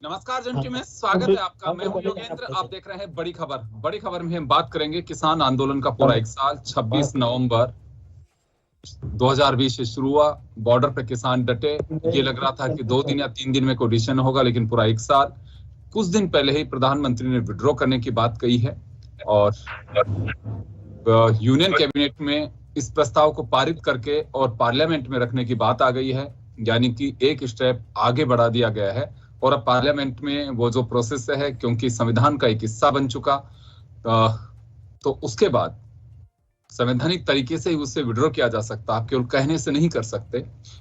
नमस्कार जंटी में स्वागत है आपका। मैं हूं योगेंद्र। आप देख रहे हैं बड़ी खबर। बड़ी खबर में हम बात करेंगे किसान आंदोलन का पूरा एक साल। 26 नवंबर 2020 से शुरू हुआ। बॉर्डर पे किसान डटे। ये लग रहा था कि 2 दिन या 3 दिन में कोई डिसीजन होगा, लेकिन पूरा एक साल। कुछ दिन पहले ही प्रधानमंत्री ने विड्रॉ करने की बात कही है और यूनियन कैबिनेट में इस प्रस्ताव को पारित करके और पार्लियामेंट में रखने की बात आ गई है, यानी कि एक स्टेप आगे बढ़ा दिया गया है। और अब पार्लियामेंट में वो जो प्रोसेस है, क्योंकि संविधान का एक हिस्सा बन चुका, तो उसके बाद संवैधानिक तरीके से ही उससे विड्रॉ किया जा सकता। आप केवल कहने से नहीं कर सकते।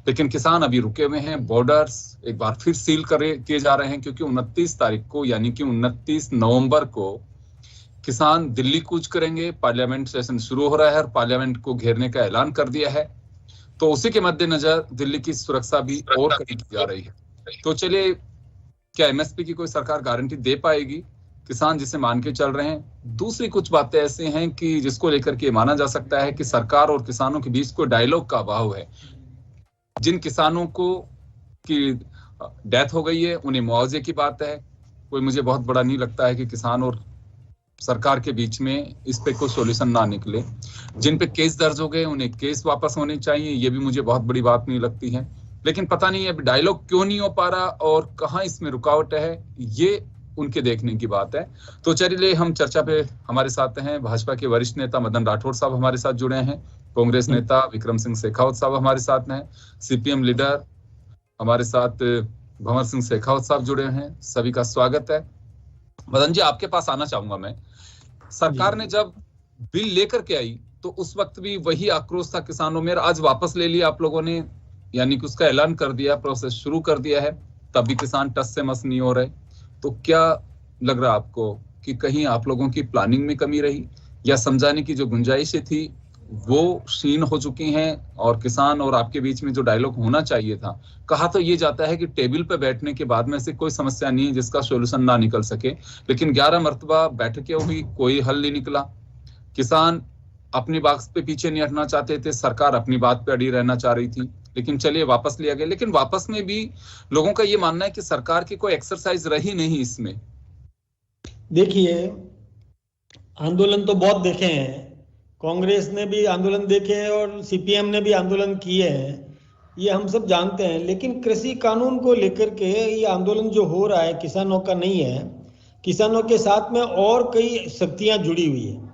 लेकिन किसान अभी रुके हुए हैं। बॉर्डर्स एक बार फिर सील किए जा रहे हैं, क्योंकि 29 तारीख को यानी कि 29 नवंबर को किसान दिल्ली कूच करेंगे। पार्लियामेंट सेशन शुरू हो रहा है और पार्लियामेंट को घेरने का ऐलान कर दिया है। तो उसी के मद्देनजर दिल्ली की सुरक्षा भी और कड़ी की जा रही है। तो चलिए, क्या एमएसपी की कोई सरकार गारंटी दे पाएगी? किसान जिसे मान के चल रहे हैं। दूसरी कुछ बातें ऐसे हैं कि जिसको लेकर के माना जा सकता है कि सरकार और किसानों के बीच कोई डायलॉग का अभाव है। जिन किसानों को की डेथ हो गई है, उन्हें मुआवजे की बात है। कोई मुझे बहुत बड़ा नहीं लगता है कि किसान और सरकार के बीच में इस पे कोई सॉल्यूशन ना निकले। जिन पे केस दर्ज हो गए, उन्हें केस वापस होने चाहिए। ये भी मुझे बहुत बड़ी बात नहीं लगती है। लेकिन पता नहीं अब डायलॉग क्यों नहीं हो पा रहा और कहाँ इसमें रुकावट है, ये उनके देखने की बात है। तो चलिए, हम चर्चा पे हमारे साथ हैं भाजपा के वरिष्ठ नेता मदन राठौड़ साहब हमारे साथ जुड़े हैं। कांग्रेस नेता विक्रम सिंह शेखावत साहब हमारे साथ हैं। सीपीएम लीडर हमारे साथ भंवर सिंह शेखावत साहब जुड़े हैं। सभी का स्वागत है। मदन जी, आपके पास आना चाहूंगा मैं। सरकार ने जब बिल लेकर के आई तो उस वक्त भी वही आक्रोश था किसानों में। आज वापस ले लिया आप लोगों ने, यानी कि उसका ऐलान कर दिया, प्रोसेस शुरू कर दिया है, तब भी किसान टस से मस नहीं हो रहे। तो क्या लग रहा आपको कि कहीं आप लोगों की प्लानिंग में कमी रही, या समझाने की जो गुंजाइशें थी वो क्षीण हो चुकी हैं, और किसान और आपके बीच में जो डायलॉग होना चाहिए था? कहा तो ये जाता है कि टेबल पे बैठने के बाद में से कोई समस्या नहीं है जिसका सॉल्यूशन ना निकल सके, लेकिन 11 मरतबा बैठकें हुई, कोई हल नहीं निकला। किसान अपनी बात पे पीछे नहीं हटना चाहते थे, सरकार अपनी बात पे अड़ी रहना चाह रही थी। लेकिन चलिए, वापस लिया गया। लेकिन वापस में भी लोगों का ये मानना है कि सरकार की कोई एक्सरसाइज रही नहीं इसमें। देखिए, आंदोलन तो बहुत देखे हैं। कांग्रेस ने भी आंदोलन देखे हैं और सीपीएम ने भी आंदोलन किए हैं, ये हम सब जानते हैं। लेकिन कृषि कानून को लेकर के ये आंदोलन जो हो रहा है किसानों का नहीं है। किसानों के साथ में और कई शक्तियां जुड़ी हुई है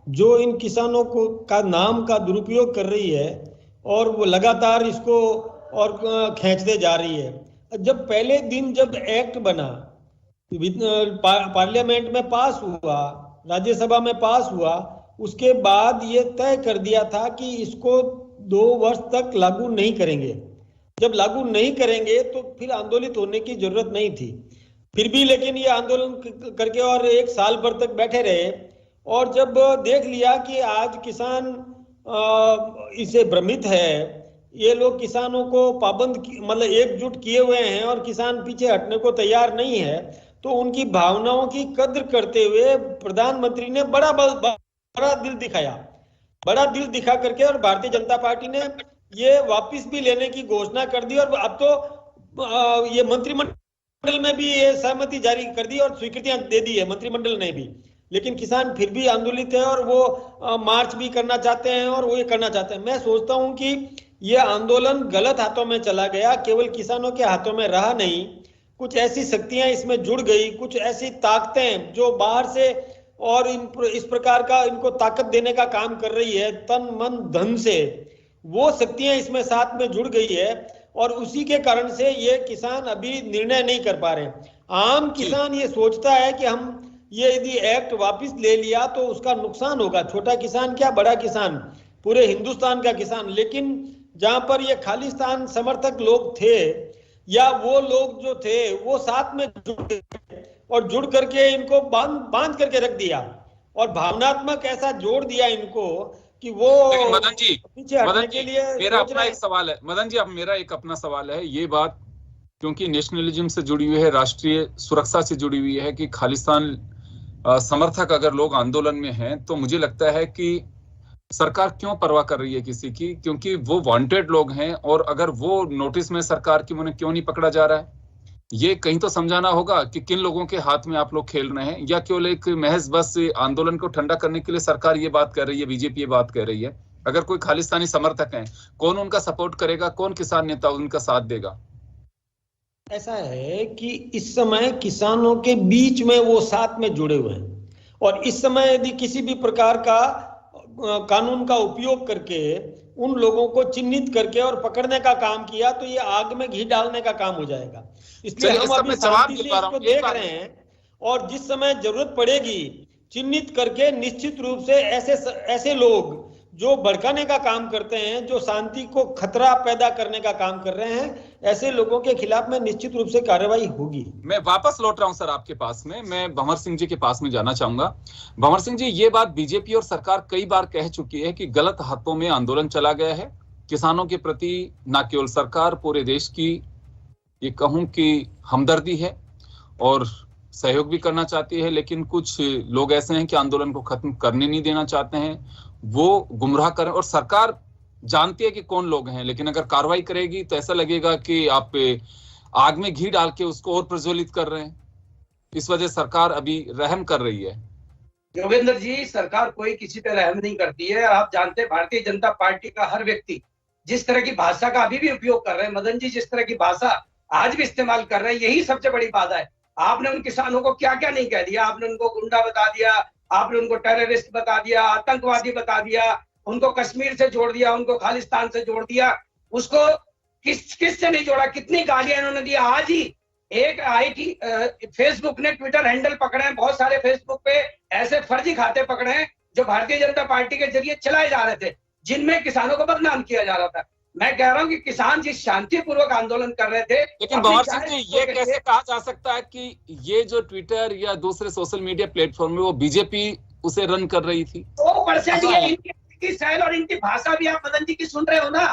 जो इन किसानों को का नाम का दुरुपयोग कर रही है, और वो लगातार इसको और खींचते जा रही है। जब पहले दिन जब एक्ट बना, पार्लियामेंट में पास हुआ, राज्यसभा में पास हुआ, उसके बाद ये तय कर दिया था कि इसको 2 वर्ष तक लागू नहीं करेंगे। जब लागू नहीं करेंगे तो फिर आंदोलित होने की जरूरत नहीं थी। फिर भी लेकिन ये आंदोलन करके और 1 साल भर तक बैठे रहे। और जब देख लिया कि आज किसान इससे भ्रमित है, ये लोग किसानों को पाबंद मतलब एकजुट किए हुए हैं और किसान पीछे हटने को तैयार नहीं है, तो उनकी भावनाओं की कद्र करते हुए प्रधानमंत्री ने बड़ा दिल दिखाया। बड़ा दिल दिखा करके और भारतीय जनता पार्टी ने ये वापस भी लेने की घोषणा कर दी। और अब तो ये मंत्रिमंडल में भी ये सहमति जारी कर दी और स्वीकृतियां दे दी है मंत्रिमंडल ने भी। लेकिन किसान फिर भी आंदोलित है और वो मार्च भी करना चाहते हैं और वो ये करना चाहते हैं। मैं सोचता हूं कि ये आंदोलन गलत हाथों में चला गया, केवल किसानों के हाथों में रहा नहीं। कुछ ऐसी शक्तियां इसमें जुड़ गई, कुछ ऐसी ताकतें जो बाहर से और इस प्रकार का इनको ताकत देने का काम कर रही है तन मन धन से, वो शक्तियां इसमें साथ में जुड़ गई है। और उसी के कारण से ये किसान अभी निर्णय नहीं कर पा रहे। आम किसान ये सोचता है कि हम ये यदि एक्ट वापस ले लिया तो उसका नुकसान होगा। छोटा किसान क्या, बड़ा किसान, पूरे हिंदुस्तान का किसान। लेकिन जहां पर ये खालिस्तान समर्थक लोग थे या वो लोग जो थे वो साथ में जुड़ गए और जुड़ करके इनको बांध करके रख दिया और भावनात्मक ऐसा जोड़ दिया इनको कि वो मदन जी के लिए मेरा अपना एक सवाल है। मदन जी, अब मेरा एक अपना सवाल है। ये बात क्योंकि नेशनलिज्म से जुड़ी हुई है, राष्ट्रीय सुरक्षा से जुड़ी हुई है कि खालिस्तान समर्थक अगर लोग आंदोलन में हैं, तो मुझे लगता है कि सरकार क्यों परवाह कर रही है किसी की, क्योंकि वो वांटेड लोग हैं। और अगर वो नोटिस में सरकार की, उन्हें क्यों नहीं पकड़ा जा रहा है? ये कहीं तो समझाना होगा कि किन लोगों के हाथ में आप लोग खेल रहे हैं, या केवल एक महज बस आंदोलन को ठंडा करने के लिए सरकार ये बात कर रही है, बीजेपी ये बात कर रही है। अगर कोई खालिस्तानी समर्थक हैं, कौन उनका सपोर्ट करेगा, कौन किसान नेता उनका साथ देगा? ऐसा है कि इस समय किसानों के बीच में वो साथ में जुड़े हुए हैं, और इस समय यदि किसी भी प्रकार का कानून का उपयोग करके उन लोगों को चिन्हित करके और पकड़ने का काम किया तो ये आग में घी डालने का काम हो जाएगा। इसलिए हम अभी शांति से इसको देख रहे हैं, और जिस समय जरूरत पड़ेगी चिन्हित करके निश्चित रूप से ऐसे लोग जो भड़काने का काम करते हैं, जो शांति को खतरा पैदा करने का काम कर रहे हैं, ऐसे लोगों के खिलाफ में निश्चित रूप से कार्रवाई होगी। मैं वापस लौट रहा हूं सर आपके पास में, मैं भंवर सिंह जी के पास में जाना चाहूंगा। भंवर सिंह जी, ये बात बीजेपी और सरकार कई बार कह चुकी है कि गलत हाथों में आंदोलन चला गया है। किसानों के प्रति न केवल सरकार, पूरे देश की ये कहूं कि हमदर्दी है और सहयोग भी करना चाहती है, लेकिन कुछ लोग ऐसे हैं कि आंदोलन को खत्म करने नहीं देना चाहते हैं, वो गुमराह करें। और सरकार जानती है कि कौन लोग हैं, लेकिन अगर कार्रवाई करेगी तो ऐसा लगेगा कि आप आग में घी डाल के उसको और प्रज्वलित कर रहे हैं। इस वजह सरकार अभी रहम कर रही है। योगेंद्र जी, सरकार कोई किसी पे रहम नहीं करती है। आप जानते हैं भारतीय जनता पार्टी का हर व्यक्ति जिस तरह की भाषा का अभी भी उपयोग कर रहे हैं, मदन जी जिस तरह की भाषा आज भी इस्तेमाल कर रहे हैं, यही सबसे बड़ी बाधा है। आपने उन किसानों को क्या क्या नहीं कह दिया, आपने उनको गुंडा बता दिया, आपने उनको टेररिस्ट बता दिया, आतंकवादी बता दिया, उनको कश्मीर से जोड़ दिया, उनको खालिस्तान से जोड़ दिया। उसको किस से नहीं जोड़ा, कितनी गालियां इन्होंने दी। आज ही एक आईटी फेसबुक ने ट्विटर हैंडल पकड़े हैं, बहुत सारे फेसबुक पे ऐसे फर्जी खाते पकड़े हैं जो भारतीय जनता पार्टी के जरिए चलाए जा रहे थे, जिनमें किसानों को बदनाम किया जा रहा था। मैं कह रहा हूं कि किसान जिस शांतिपूर्वक आंदोलन कर रहे थे, लेकिन भंवर सिंह जी, ये कैसे कहा जा सकता है कि ये जो ट्विटर या दूसरे सोशल मीडिया प्लेटफॉर्म में वो बीजेपी उसे रन कर रही थी? 100% ये इनकी शैल और इनकी भाषा भी आप मदन जी की सुन रहे हो ना।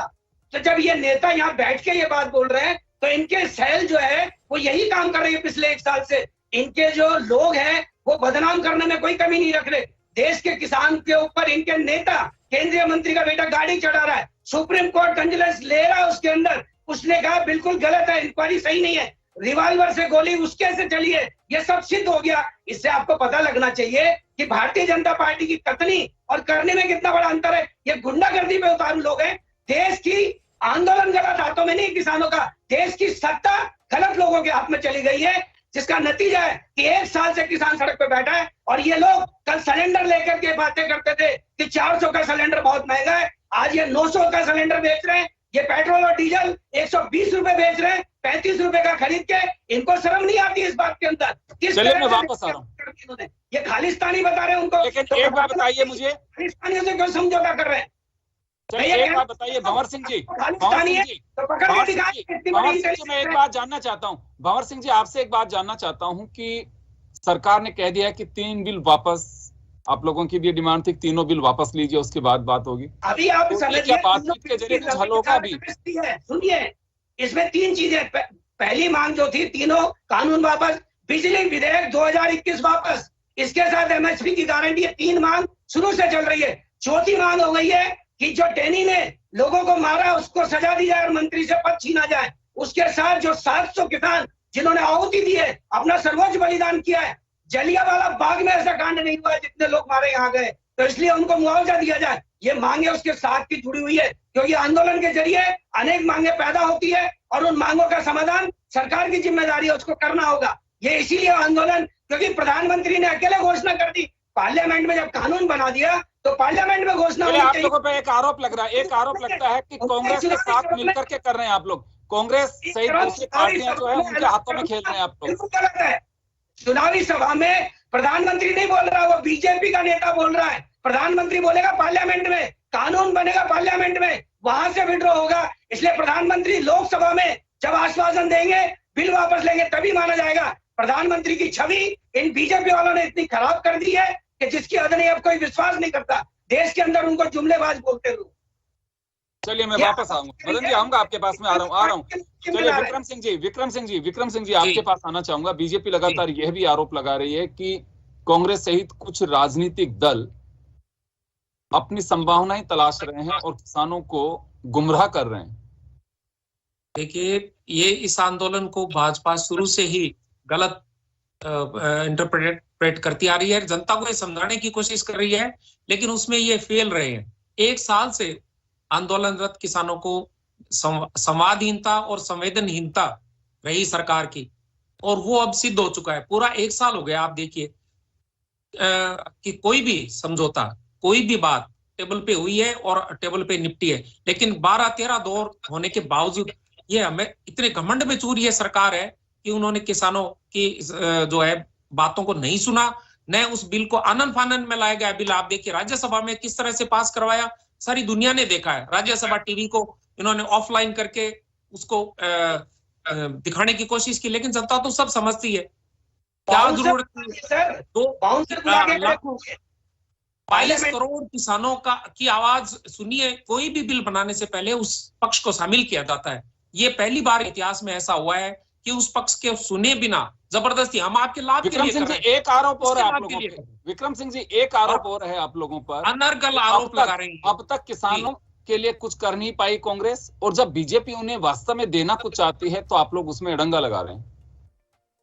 तो जब ये नेता यहाँ बैठ के ये बात बोल रहे हैं तो इनके शैल जो है वो यही काम कर रही है पिछले 1 साल से। इनके जो लोग हैं वो बदनाम करने में कोई कमी नहीं रख रहे। देश के किसान के ऊपर इनके नेता, केंद्रीय मंत्री का बेटा गाड़ी चढ़ा रहा है, सुप्रीम कोर्ट कंजलेंस ले रहा है उसके अंदर। उसने कहा बिल्कुल गलत है, इंक्वायरी सही नहीं है, रिवाल्वर से गोली उसके से चली है, ये सब सिद्ध हो गया। इससे आपको पता लगना चाहिए कि भारतीय जनता पार्टी की कथनी और करने में कितना बड़ा अंतर है। ये गुंडागर्दी पे उतारू लोग हैं। देश की आंदोलन गलत हाथों में नहीं, किसानों का, देश की सत्ता गलत लोगों के हाथ में चली गई है, जिसका नतीजा है कि 1 साल से किसान सड़क पे बैठा है। और ये लोग कल सिलेंडर लेकर के बातें करते थे कि 400 का सिलेंडर बहुत महंगा है, आज ये 900 का सिलेंडर बेच रहे हैं। ये पेट्रोल और डीजल 120 रुपए बेच रहे हैं, 35 रुपए का खरीद के। इनको शर्म नहीं आती इस बात के अंदर? किस चलिए मैं वापस आ रहा हूँ। ये खालिस्तानी बता रहे हैं उनको, लेकिन एक बात बताइए मुझे, खालिस्तानियों से क्यों समझौता कर रहे हैं? एक बात बताइए भंवर सिंह जी, मैं एक बात जानना चाहता हूँ। भंवर सिंह जी, आपसे एक बात जानना चाहता हूँ कि सरकार ने कह दिया कि 3 बिल वापस, आप लोगों की भी डिमांड थी 3 बिल वापस लीजिए, उसके बाद बात होगी। अभी आप क्या बातचीत के जरिए कुछ हल होगा? अभी सुनिए, इसमें 3 चीजें। पहली मांग जो थी, तीनों कानून वापस, बिजली विधेयक 2021 वापस, इसके साथ एमएसपी की गारंटी है। 3 मांग शुरू से चल रही है। चौथी मांग हो गई है कि जो टेनी ने लोगों को मारा उसको सजा दी जाए और मंत्री से पद छीना जाए। उसके साथ जो 700 किसान जिन्होंने आहुति दी है, अपना सर्वोच्च बलिदान किया है, जलियांवाला बाग में ऐसा कांड नहीं हुआ है जितने लोग मारे यहाँ गए, तो इसलिए उनको मुआवजा दिया जाए। ये मांगे उसके साथ की जुड़ी हुई है, क्योंकि आंदोलन के जरिए अनेक मांगे पैदा होती है और उन मांगों का समाधान सरकार की जिम्मेदारी है, उसको करना होगा। ये इसीलिए आंदोलन, क्योंकि प्रधानमंत्री ने अकेले घोषणा कर दी, पार्लियामेंट में जब कानून बना दिया तो पार्लियामेंट में घोषणा होनी चाहिए। आप लोगों पे एक आरोप लग रहा है, एक आरोप लगता है कि कांग्रेस के साथ मिलकर के कर रहे हैं आप लोग, कांग्रेस सहित दूसरी पार्टियां जो है उनके हाथों में खेल रहे हैं आप लोग। बिल्कुल गलत है। चुनावी सभा में प्रधानमंत्री नहीं बोल रहा, वो बीजेपी का नेता बोल रहा है। प्रधानमंत्री बोलेगा पार्लियामेंट में, कानून बनेगा पार्लियामेंट में, वहां से विड्रॉ होगा। इसलिए प्रधानमंत्री लोकसभा में जब आश्वासन देंगे, बिल वापस लेंगे, तभी माना जाएगा। प्रधानमंत्री की छवि इन बीजेपी वालों ने इतनी खराब कर दी है कि जिसकी हद नहीं, अब कोई विश्वास नहीं करता। देश के अंदर उनको जुमलेबाज बोलते लोग। चलिए मैं वापस आऊंगा, मदन जी आऊंगा आपके पास में, आ रहा हूँ। चलिए विक्रम सिंह जी आपके पास आना चाहूंगा। बीजेपी लगातार यह भी आरोप लगा रही है कि कांग्रेस सहित कुछ राजनीतिक दल अपनी संभावनाएं तलाश रहे हैं और किसानों को गुमराह कर रहे हैं। देखिए, ये इस आंदोलन को भाजपा शुरू से ही गलत इंटरप्रेट करती आ रही है। जनता को ये समझाने की कोशिश कर रही है, लेकिन उसमें ये फेल रहे हैं। 1 साल से आंदोलनरत किसानों को संवादहीनता और संवेदनहीनता रही सरकार की, और वो अब सिद्ध हो चुका है। पूरा 1 साल हो गया। आप देखिए कि कोई भी समझौता, कोई भी बात टेबल पे हुई है और टेबल पे निपटी है, लेकिन 12-13 दौर होने के बावजूद ये हमें इतने घमंड में चूर ये सरकार है कि उन्होंने किसानों की जो है बातों को नहीं सुना, न उस बिल को आनन फानन में लाया गया। बिल आप देखिए राज्यसभा में किस तरह से पास करवाया, सारी दुनिया ने देखा है। राज्यसभा टीवी को इन्होंने ऑफलाइन करके उसको दिखाने की कोशिश की, लेकिन जनता तो सब समझती है। क्या जरूरत है? 22 करोड़ किसानों की आवाज सुनिए। कोई भी बिल बनाने से पहले उस पक्ष को शामिल किया जाता है। ये पहली बार इतिहास में ऐसा हुआ है कि उस पक्ष के सुने बिना जबरदस्ती हम आपके लाभ के लिए कर रहे हैं। एक आरोप और है आप लोगों पर, विक्रम सिंह जी, एक आरोप और है आप लोगों पर, अनर्गल आरोप लगा रहे हैं। अब तक किसानों के लिए कुछ कर नहीं पाई कांग्रेस, और जब बीजेपी उन्हें वास्तव में देना कुछ चाहती है तो आप लोग उसमें अड़ंगा लगा रहे हैं।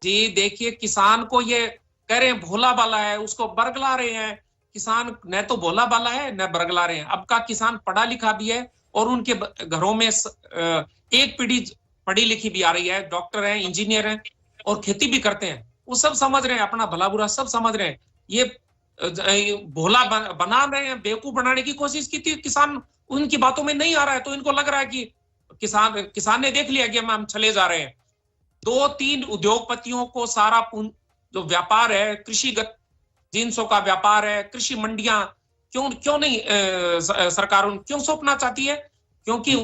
जी देखिए, किसान को ये कह रहे हैं भोला बाला है, उसको बरगला रहे हैं। किसान न तो भोला बाला है न बरगला रहे हैं। अब का किसान पढ़ा लिखा भी है, और उनके घरों में एक पीढ़ी पढ़ी लिखी भी आ रही है, डॉक्टर हैं, इंजीनियर हैं, और खेती भी करते हैं। वो सब समझ रहे हैं, अपना भला बुरा सब समझ रहे हैं। ये भोला बना रहे हैं, बेवकूफ बनाने की कोशिश की थी। किसान उनकी बातों में नहीं आ रहा है, तो इनको लग रहा है कि किसान ने देख लिया कि हम चले जा रहे हैं। 2-3 उद्योगपतियों को सारा जो व्यापार है, कृषिगत जिन्सों का व्यापार है, कृषि मंडियां क्यों नहीं सरकार क्यों सौंपना चाहती है? क्योंकि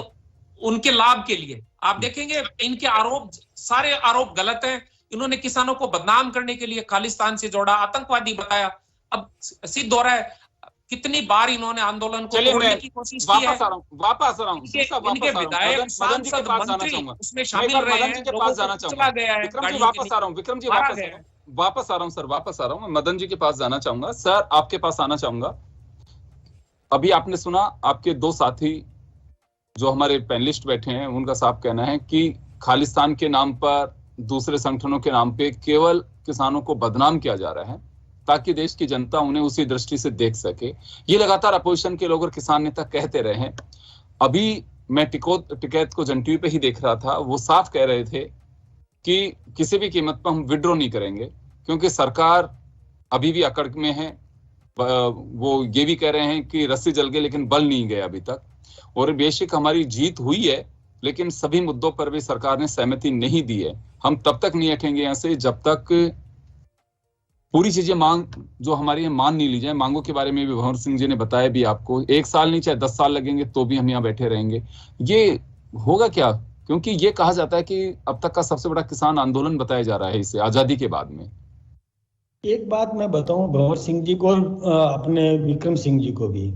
उनके लाभ के लिए। आप देखेंगे इनके आरोप, सारे आरोप गलत हैं। इन्होंने किसानों को बदनाम करने के लिए खालिस्तान से जोड़ा, आतंकवादी बताया। अब सिद्ध हो रहा है कितनी बार इन्होंने आंदोलन को तोड़ने की कोशिश की है। वापस आ रहा हूं इनके विधायक, सांसद, मंत्री उसमें शामिल रहे हैं। चला गया है। वापस आ रहा हूं विक्रम जी, वापस आ रहा हूं सर, वापस आ रहा हूं। मैं मदन जी के पास जाना चाहूंगा। सर आपके पास आना चाहूंगा। अभी आपने सुना आपके 2 साथी जो हमारे पैनलिस्ट बैठे हैं, उनका साफ कहना है कि खालिस्तान के नाम पर, दूसरे संगठनों के नाम पे केवल किसानों को बदनाम किया जा रहा है ताकि देश की जनता उन्हें उसी दृष्टि से देख सके। ये लगातार अपोजिशन के लोग और किसान नेता कहते रहे हैं। अभी मैं टिकैत को जन टीवी पे ही देख रहा था, वो साफ कह रहे थे कि किसी भी कीमत पर हम विड्रॉ नहीं करेंगे, क्योंकि सरकार अभी भी अकड़ में है। वो ये भी कह रहे हैं कि रस्सी जल गई लेकिन बल नहीं गया अभी तक, और बेशक हमारी जीत हुई है, लेकिन सभी मुद्दों पर भी सरकार ने सहमति नहीं दी है। हम तब तक नहीं हटेंगे यहाँ से जब तक पूरी चीजें मांग जो हमारी है मान नहीं ली जाए। मांगों के बारे में भी भंवर सिंह जी ने बताया भी आपको, 1 साल नहीं चाहे 10 साल लगेंगे तो भी हम यहाँ बैठे रहेंगे। ये होगा क्या? क्योंकि ये कहा जाता है कि अब तक का सबसे बड़ा किसान आंदोलन बताया जा रहा है इसे, आजादी के बाद में। एक बात मैं बताऊं भंवर सिंह जी को और अपने विक्रम सिंह जी को भी,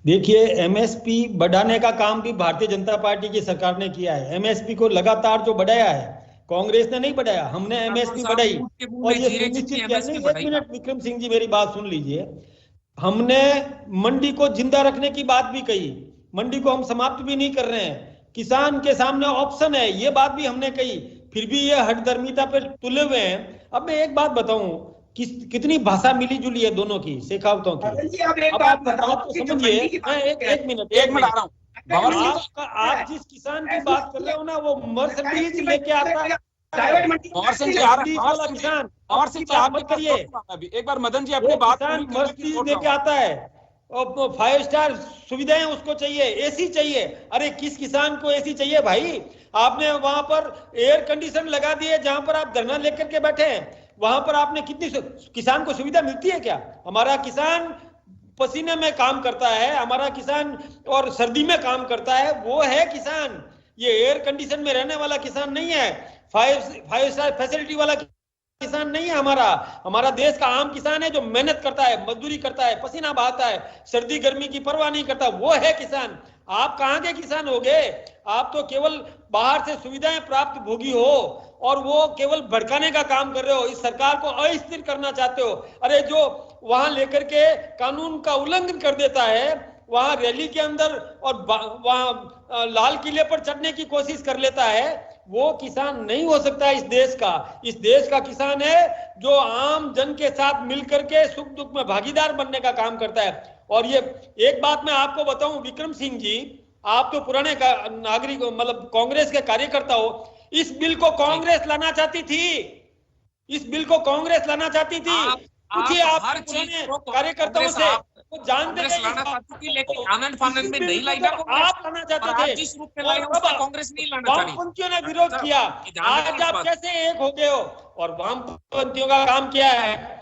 देखिए एमएसपी बढ़ाने का काम भी भारतीय जनता पार्टी की सरकार ने किया है। एमएसपी को लगातार जो बढ़ाया है, कांग्रेस ने नहीं बढ़ाया, हमने एमएसपी बढ़ाई। और ये सुनिश्चित किया। नहीं, 1 मिनट विक्रम सिंह जी मेरी बात सुन लीजिए। हमने मंडी को जिंदा रखने की बात भी कही, मंडी को हम समाप्त भी नहीं कर रहे हैं। किसान के सामने ऑप्शन है, ये बात भी हमने कही, फिर भी ये हठधर्मिता पे तुले हुए हैं। अब मैं एक बात बताऊं, कितनी भाषा मिली जुली है दोनों की, शेखावतों की। अब आप समझिए, मैं एक मिनट आ रहा हूँ। आप जिस किसान की बात कर रहे हो ना, वो मर्सिडीज लेके आता है। किसान और मत करिए, एक बार मदन जी अपनी बात, मर्सिडीज लेके आता है और 5 स्टार सुविधाएं उसको चाहिए, एसी चाहिए। अरे किस किसान को एसी चाहिए भाई? आपने वहां पर एयर कंडीशन लगा दिए, जहां पर आप धरना लेकर के बैठे हैं, वहां पर आपने कितनी किसान को सुविधा मिलती है क्या? हमारा किसान पसीने में काम करता है, हमारा किसान और सर्दी में काम करता है, वो है किसान। ये एयर कंडीशन में रहने वाला किसान नहीं है, 5 स्टार फैसिलिटी वाला किसान नहीं है। हमारा देश का आम किसान है जो मेहनत करता है, मजदूरी करता है, पसीना बहाता है, सर्दी गर्मी की परवाह नहीं करता, वो है किसान। आप कहाँ के किसान हो गए? आप तो केवल बाहर से सुविधाएं प्राप्त भोगी हो और वो केवल भड़काने का काम कर रहे हो, इस सरकार को अस्थिर करना चाहते हो। अरे जो वहां लेकर के कानून का उल्लंघन कर देता है, वहां रैली के अंदर और वहां लाल किले पर चढ़ने की कोशिश कर लेता है, वो किसान नहीं हो सकता इस देश का। इस देश का किसान है जो आम जन के साथ मिलकर के सुख दुख में भागीदार बनने का काम करता है। और ये एक बात मैं आपको बताऊं विक्रम सिंह जी, आप तो पुराने नागरिक मतलब कांग्रेस के कार्यकर्ता हो, इस बिल को कांग्रेस लाना चाहती थी, इस बिल को कांग्रेस लाना चाहती थी। पूछिए आप हर चीज कार्यकर्ताओं से, वो जानते थे लाना चाहती थी, लेकिन आनंद फानंद में नहीं लाई ना आप लाना चाहते थे, जिस रूप में लाए उसका कांग्रेस नहीं लाना चाह रही। वामपंथियों ने विरोध किया, आज आप कैसे एक हो गए हो? और वामपंथियों का काम क्या है?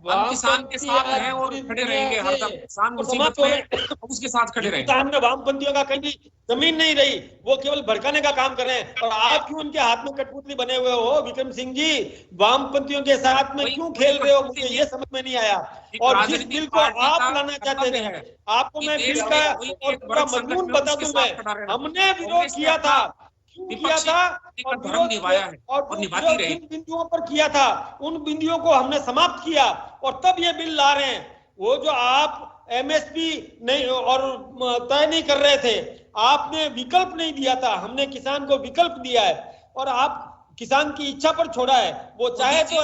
हम किसान के साथ हैं और खड़े रहेंगे हरदम, किसान मुसीबत में उसके साथ खड़े रहेंगे। हमने वामपंथियों का कहीं जमीन नहीं रही, वो केवल भड़काने का काम कर रहे हैं। और आप क्यों उनके हाथ में कठपुतली बने हुए हो विक्रम सिंह जी? वामपंथियों के साथ में क्यों खेल रहे हो, मुझे ये समझ में नहीं आया। और जिस बिल को आप लाना चाहते थे, आपको मैं बिल का मजमून बता दूं, मैं हमने विरोध किया था, किया था और धर्म निभाया है और निभाती रहे। जिन बिंदुओं पर किया था उन बिंदुओं को हमने समाप्त किया और तब ये बिल ला रहे हैं। वो जो आप एमएसपी नहीं और तय नहीं कर रहे थे, आपने विकल्प नहीं दिया था, हमने किसान को विकल्प दिया है और आप किसान की इच्छा पर छोड़ा है। वो चाहे तो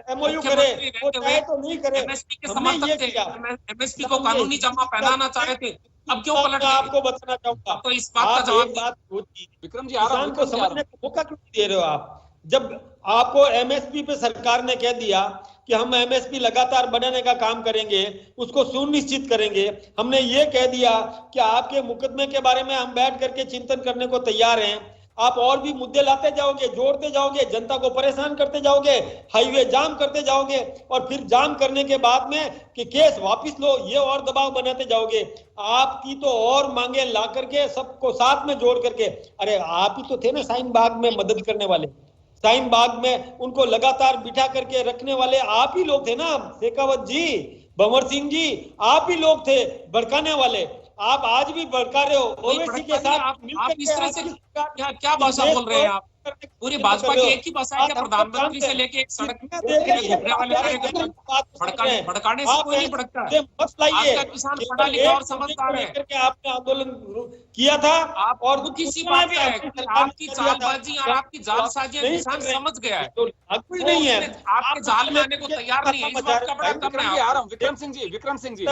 एमओयू करे, वो चाहे तो नहीं करे। एमएसपी के समर्थक थे, एमएसपी को कानूनी जमा पहनाना चाहे थे, अब क्यों पलट? आपको बताना चाहूंगा तो इस बात का जवाब बात विक्रम जी, किसान को समझने का मौका क्यों दे रहे हो आप? जब आपको एमएसपी पे सरकार ने कह दिया कि हम एमएसपी लगातार बढ़ाने का काम करेंगे, उसको सुनिश्चित करेंगे, हमने ये कह दिया कि आपके मुकदमे के बारे में हम बैठ करके चिंतन करने को तैयार हैं, आप और भी मुद्दे लाते जाओगे, जोड़ते जाओगे, जनता को परेशान करते जाओगे, हाईवे जाम करते जाओगे और फिर जाम करने के बाद में कि केस वापस लो, ये और दबाव बनाते जाओगे। आपकी तो और मांगे ला करके सबको साथ में जोड़ करके, अरे आप ही तो थे ना शाहीन बाग में मदद करने वाले, शाहीन बाग में उनको लगातार बिठा करके रखने वाले आप ही लोग थे ना, शेखावत जी, भंवर सिंह जी, आप ही लोग थे भड़काने वाले। आप आज भी भड़का रहे हो ओवैसी के साथ। आप इस तरह से क्या भाषा बोल रहे हैं? आप पूरी भाजपा की एक ही भाषा है क्या? प्रधानमंत्री से लेके एक सड़क भड़काने से कोई नहीं भड़कता है। आपका किसान पढ़ा लिखा और समझदार है। आपने आंदोलन किया था और दुखी सी बात है कि आपकी चालबाजी और आपकी जालसाजियां किसान समझ गया है, कुछ नहीं है, आपके जाल में आने को तैयार नहीं है। इस बात का बड़ा कम है। आ रहा हूं विक्रम सिंह जी,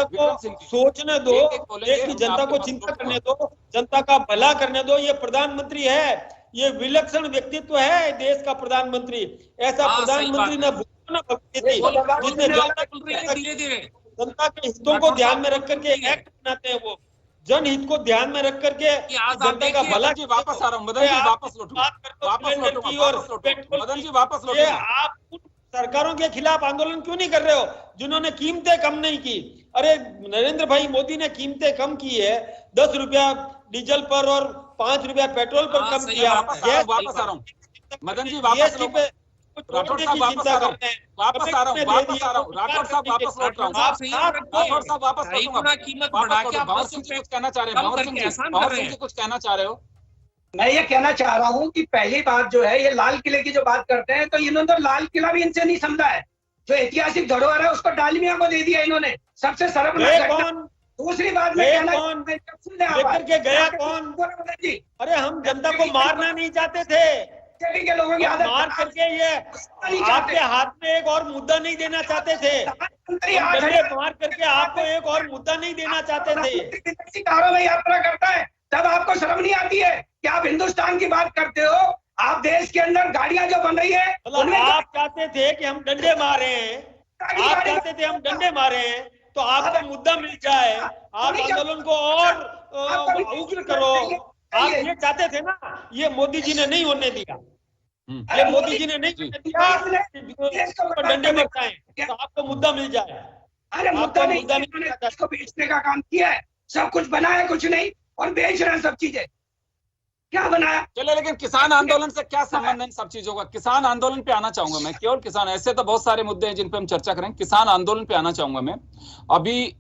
सोचने दो, कि जनता को चिंता करने दो, जनता का भला करने दो। ये प्रधानमंत्री है, ये विलक्षण व्यक्तित्व है देश का प्रधानमंत्री। ऐसा प्रधानमंत्री न जिसने धीरे-धीरे जनता के हितों को ध्यान में रख करके एक्ट बनाते हैं, वो जनहित को ध्यान में रख करके जनता का भला। जी वापस आ रहा हूँ मदन जी, वापस लौटूंगा। ये आप सरकारों के खिलाफ आंदोलन क्यों नहीं कर रहे हो जिन्होंने कीमतें कम नहीं की? अरे नरेंद्र भाई मोदी ने कीमतें कम की है, 10 रुपया डीजल पर और 5 रुपया पेट्रोल पर कम किया। वापस आ रहा हूँ मदन जी, वापस राठौर साहब वापस आ रहा हूँ, राठौर साहब वापस लौट रहा हूँ, राठौर साहब वापस लौटूंगा। भंवर सिंह जी कुछ कहना चाह रहे हैं, भंवर सिंह जी कुछ कहना चाह रहे हो? मैं ये कहना चाह रहा हूँ कि पहली बात जो है, ये लाल किले की जो बात करते हैं, तो इन्होंने लाल किला भी इनसे नहीं समझा है। जो ऐतिहासिक धरोहर है उसको डालमिया को दे दिया इन्होंने, सबसे शर्मनाक। दूसरी बात में गया कौन? अरे हम जनता को मारना नहीं चाहते थे, के लोगों की आदत मार करके ये आपके हाथ में एक और मुद्दा नहीं देना चाहते थे, मार करके आपको एक और मुद्दा नहीं देना चाहते थे। कारों में यात्रा करता है तब आपको शर्म नहीं आती है कि आप हिंदुस्तान की बात करते हो? आप देश के अंदर गाड़ियां जो बन रही है, आप चाहते थे कि हम डंडे मारे हैं, आप चाहते थे हम डंडे मारे हैं तो आपको मुद्दा मिल जाए, आप आंदोलन को और उग्र करो। आप ये चाहते थे ना, ये मोदी जी ने नहीं होने दिया, ये मोदी जी ने नहीं होने दिया। डंडे बरसाएं तो आपको मुद्दा मिल जाए। अरे मुद्दा नहीं, इसको बेचने का काम किया है, सब कुछ बना है, कुछ नहीं, और बेच रहे हैं सब चीजें। क्या बनाया? चलो, लेकिन किसान आंदोलन से क्या संबंध है इन सब चीजों का? किसान आंदोलन पे आना चाहूंगा मैं, केवल किसान, ऐसे तो बहुत सारे मुद्दे हैं जिन पे हम चर्चा करें, किसान आंदोलन पे आना चाहूंगा मैं। अभी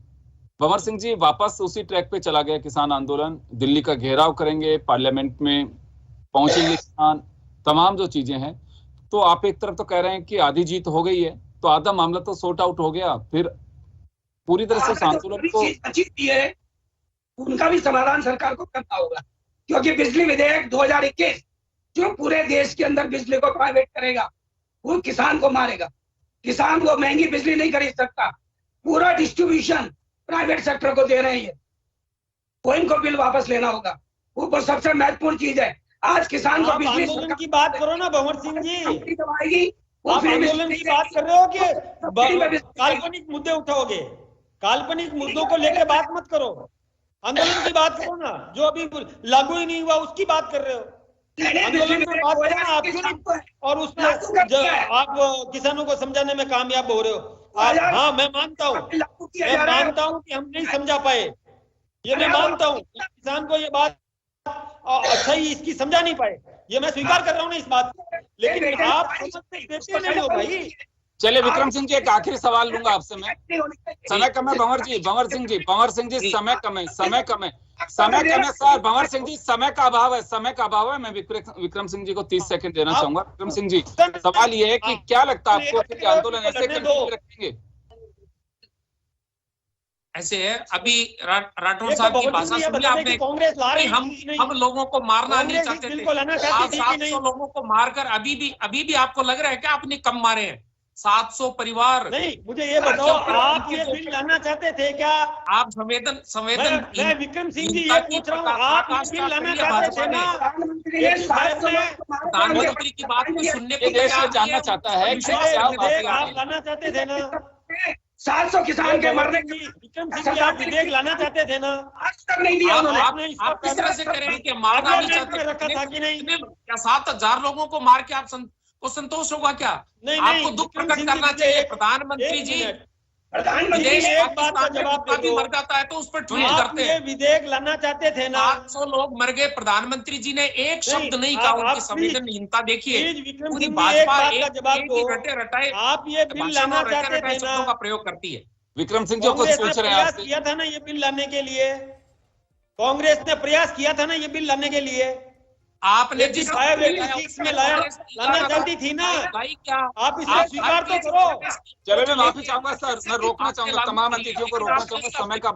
भंवर सिंह जी वापस उसी ट्रैक पे चला गया किसान आंदोलन, दिल्ली का घेराव करेंगे, पार्लियामेंट में पहुंचेंगे किसान, तमाम जो चीजें हैं। तो आप एक तरफ तो कह रहे हैं कि आधी जीत हो गई है, तो आधा मामला तो सॉर्ट आउट हो गया, फिर पूरी तरह से आंदोलन को उनका भी समाधान सरकार को करना होगा, क्योंकि बिजली विधेयक 2021 जो पूरे देश के अंदर बिजली को प्राइवेट करेगा वो किसान को मारेगा। किसान को महंगी बिजली नहीं खरीद सकता, पूरा डिस्ट्रीब्यूशन प्राइवेट सेक्टर को दे रहे हैं, वो इनको बिल वापस लेना होगा। वो सबसे महत्वपूर्ण चीज है। आज किसान को बिजली आंदोलन की बात करो ना भंवर सिंह जी, आप आंदोलन की बात कर रहे हो कि काल्पनिक मुद्दे उठाओगे? काल्पनिक मुद्दों को लेकर बात मत करो, आंदोलन की बात करो ना। जो अभी लागू ही नहीं हुआ उसकी बात कर रहे हो। आंदोलन की बात करो ना, आप क्यों नहीं और उसमें आप किसानों को समझाने में कामयाब हो रहे हो। हाँ मैं मानता हूँ कि हम नहीं समझा पाए, ये मैं मानता हूँ। किसान को ये बात सही इसकी समझा नहीं पाए, ये मैं स्वीकार कर रहा हूँ ना इस बात को, लेकिन आप देते नहीं हो भाई। चलिए विक्रम सिंह जी, एक आखिरी सवाल लूंगा आपसे मैं। समय कम है भंवर सिंह जी समय कम है सर। भंवर सिंह जी समय का अभाव है। मैं विक्रम सिंह जी को 30 सेकंड देना चाहूंगा। विक्रम सिंह जी, सवाल ये है कि क्या लगता है आपको कि आंदोलन ऐसे रखेंगे? ऐसे है, अभी राठौर साहब की भाषा सुनी आपने, हम लोगों को मारना नहीं चाहते थे। आप 700 लोगों को मारकर अभी भी आपको लग रहा है क्या आपने कम मारे हैं? 700 परिवार। नहीं, मुझे ये बताओ, आप ये बिल लाना चाहते थे क्या? आप संवेदन मैं विक्रम सिंह जी ये पूछ रहा हूँ, आप ये बिल लाना चाहते थे ना? प्रधानमंत्री की बात को सुनने को देश जानना चाहता है आप लाना चाहते थे ना? 700 किसान के मरने की विक्रम सिंह जी आप विधेयक लाना चाहते थे ना? आज तक नहीं दिया उन्होंने। आप किस तरह से करेंगे कि मारना नहीं चाहते? रखा था कि नहीं? क्या 7000 लोगों को मार के आप को संतोष होगा क्या? आपको दुख प्रकट करना चाहिए। प्रधानमंत्री जी, विदेश एक बात का जवाब दे भी दो। मर जाता है तो उस पर ट्वीट करते हैं। विधेयक लाना चाहते थे ना? 700 लोग मर गए, प्रधानमंत्री जी ने एक शब्द नहीं कहा। उनकी संवेदनहीनता देखिए। पूरी भाजपा रटाए आप ये बिल लाना चाहते थे ना? का प्रयोग करती है। विक्रम सिंह जो कुछ पूछ रहे हैं आपसे। किया था ना ये बिल लाने के लिए, कांग्रेस ने प्रयास किया था ना ये बिल लाने के लिए। आपने जिस में लाना चाहती थी ना, आप इसे स्वीकार तो करो। चलो मैं माफी चाहूंगा सर, मैं रोकना चाहूंगा, तमाम अतिथियों को रोकना चाहूंगा। समय का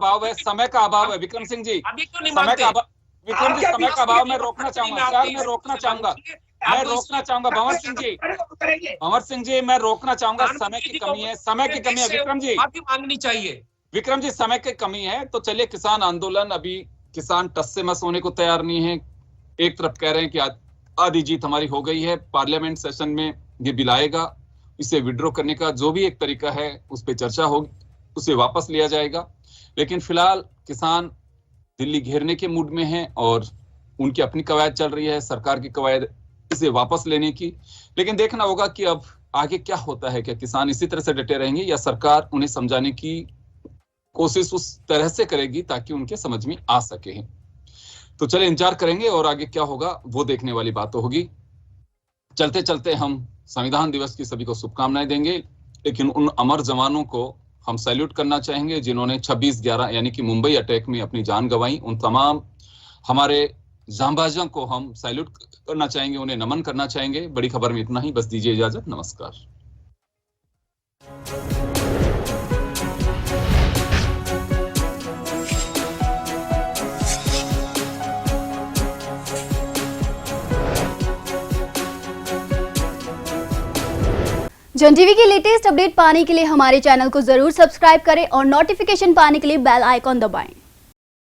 अभाव है विक्रम सिंह जी, समय का अभाव। मैं रोकना चाहूंगा सर, मैं रोकना चाहूंगा भंवर सिंह जी, मैं रोकना चाहूंगा। समय की कमी है विक्रम जी, माफी मांगनी चाहिए। विक्रम जी समय की कमी है। तो चलिए, किसान आंदोलन, अभी किसान टस से मस होने को तैयार नहीं है। एक तरफ कह रहे हैं कि आधी जीत हमारी हो गई है, पार्लियामेंट सेशन में ये बिल आएगा, इसे विड्रॉ करने का जो भी एक तरीका है उस पर चर्चा होगी, उसे वापस लिया जाएगा। लेकिन फिलहाल किसान दिल्ली घेरने के मूड में हैं और उनकी अपनी कवायद चल रही है, सरकार की कवायद इसे वापस लेने की। लेकिन देखना होगा कि अब आगे क्या होता है। क्या किसान इसी तरह से डटे रहेंगे या सरकार उन्हें समझाने की कोशिश उस तरह से करेगी ताकि उनके समझ में आ सके। तो चले इंतजार करेंगे और आगे क्या होगा वो देखने वाली बात तो होगी। चलते चलते हम संविधान दिवस की सभी को शुभकामनाएं देंगे, लेकिन उन अमर जवानों को हम सैल्यूट करना चाहेंगे जिन्होंने 26/11 यानी कि मुंबई अटैक में अपनी जान गंवाई। उन तमाम हमारे जांबाजों को हम सैल्यूट करना चाहेंगे, उन्हें नमन करना चाहेंगे। बड़ी खबर में इतना ही, बस दीजिए इजाजत, नमस्कार। जन टीवी की लेटेस्ट अपडेट पाने के लिए हमारे चैनल को जरूर सब्सक्राइब करें और नोटिफिकेशन पाने के लिए बेल आइकॉन दबाएं।